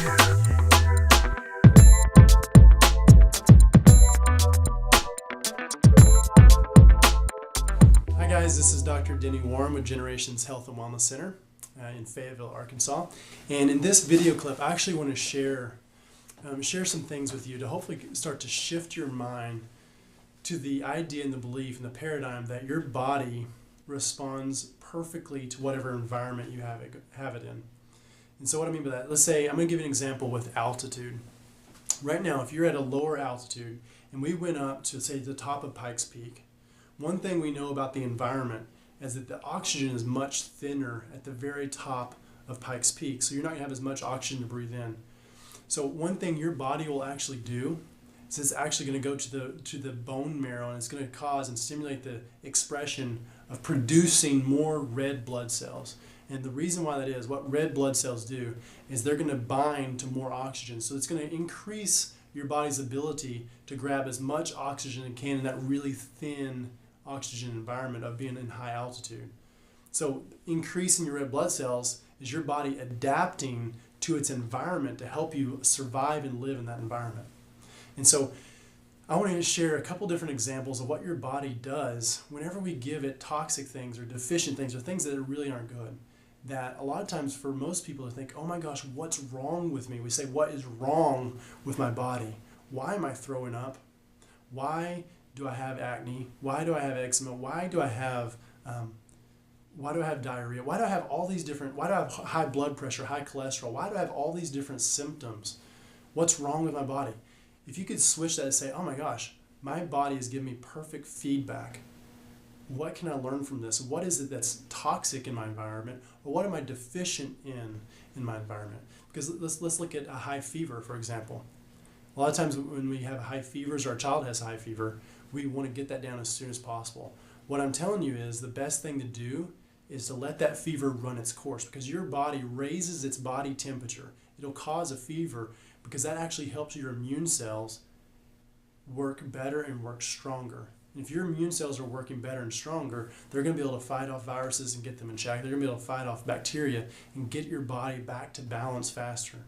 Hi guys, this is Dr. Denny Warren with Generations Health and Wellness Center in Fayetteville, Arkansas. And in this video clip, I actually want to share some things with you to hopefully start to shift your mind to the idea and the belief and the paradigm that your body responds perfectly to whatever environment you have it in. And so what I mean by that, let's say, I'm going to give you an example with altitude. Right now, if you're at a lower altitude and we went up to, say, the top of Pikes Peak, one thing we know about the environment is that the oxygen is much thinner at the very top of Pikes Peak, so you're not going to have as much oxygen to breathe in. So one thing your body will actually do is it's actually going to go to the bone marrow, and it's going to cause and stimulate the expression of producing more red blood cells. And the reason why that is, what red blood cells do is they're going to bind to more oxygen. So it's going to increase your body's ability to grab as much oxygen as it can in that really thin oxygen environment of being in high altitude. So increasing your red blood cells is your body adapting to its environment to help you survive and live in that environment. And so I want to share a couple different examples of what your body does whenever we give it toxic things or deficient things or things that really aren't good. That a lot of times for most people to think, oh my gosh, what's wrong with me? We say, what is wrong with my body? Why am I throwing up? Why do I have acne? Why do I have eczema? Why do I have diarrhea? Why do I have all these different, why do I have high blood pressure, high cholesterol? Why do I have all these different symptoms? What's wrong with my body? If you could switch that and say, oh my gosh, my body is giving me perfect feedback. What can I learn from this? What is it that's toxic in my environment? Or what am I deficient in my environment? Because let's look at a high fever, for example. A lot of times when we have high fevers or our child has high fever, we want to get that down as soon as possible. What I'm telling you is the best thing to do is to let that fever run its course, because your body raises its body temperature. It'll cause a fever because that actually helps your immune cells work better and work stronger. And if your immune cells are working better and stronger, they're going to be able to fight off viruses and get them in check. They're going to be able to fight off bacteria and get your body back to balance faster.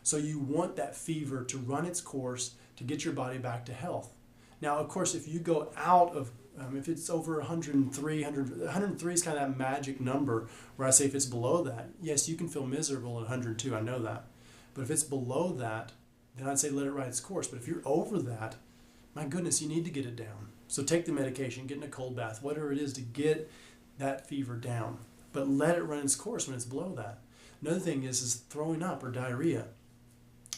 So you want that fever to run its course to get your body back to health. Now, of course, if you go out of, if it's over 103 is kind of that magic number where I say if it's below that, yes, you can feel miserable at 102, I know that. But if it's below that, then I'd say let it ride its course. But if you're over that, my goodness, you need to get it down. So take the medication, get in a cold bath, whatever it is to get that fever down. But let it run its course when it's below that. Another thing is throwing up or diarrhea.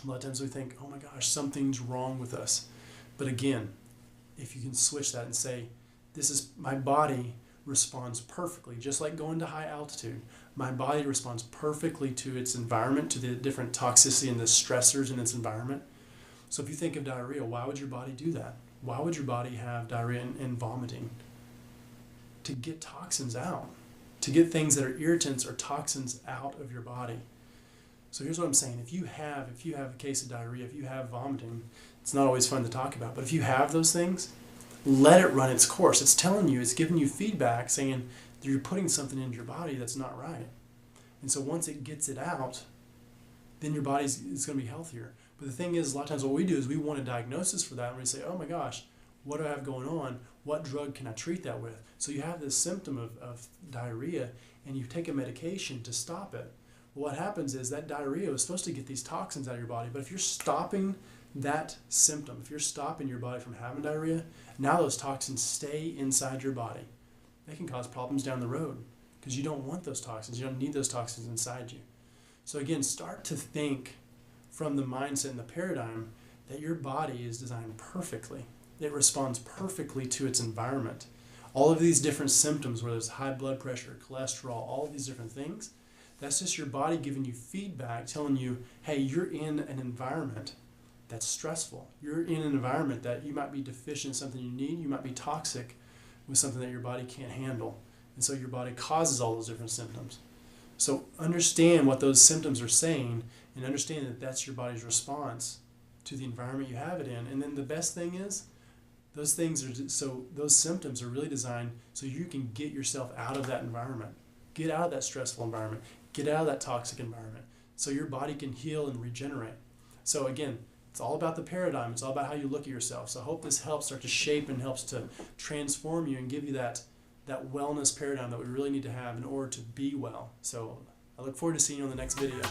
A lot of times we think, oh my gosh, something's wrong with us. But again, if you can switch that and say, this is my body responds perfectly, just like going to high altitude. My body responds perfectly to its environment, to the different toxicity and the stressors in its environment. So if you think of diarrhea, why would your body do that? Why would your body have diarrhea and vomiting? To get toxins out, to get things that are irritants or toxins out of your body. So here's what I'm saying. If you have a case of diarrhea, if you have vomiting, it's not always fun to talk about, but if you have those things, let it run its course. It's telling you, it's giving you feedback saying that you're putting something into your body that's not right. And so once it gets it out, then your body's going to be healthier. But the thing is, a lot of times what we do is we want a diagnosis for that, and we say, oh my gosh, what do I have going on? What drug can I treat that with? So you have this symptom of diarrhea, and you take a medication to stop it. Well, what happens is that diarrhea is supposed to get these toxins out of your body, but if you're stopping that symptom, if you're stopping your body from having diarrhea, now those toxins stay inside your body. They can cause problems down the road because you don't want those toxins. You don't need those toxins inside you. So again, start to think from the mindset and the paradigm that your body is designed perfectly. It responds perfectly to its environment. All of these different symptoms, whether it's high blood pressure, cholesterol, all of these different things, that's just your body giving you feedback, telling you, hey, you're in an environment that's stressful. You're in an environment that you might be deficient in something you need. You might be toxic with something that your body can't handle. And so your body causes all those different symptoms. So understand what those symptoms are saying and understand that that's your body's response to the environment you have it in. And then the best thing is, those symptoms are really designed so you can get yourself out of that environment. Get out of that stressful environment. Get out of that toxic environment so your body can heal and regenerate. So again, it's all about the paradigm. It's all about how you look at yourself. So I hope this helps start to shape and helps to transform you and give you that wellness paradigm that we really need to have in order to be well. So I look forward to seeing you on the next video.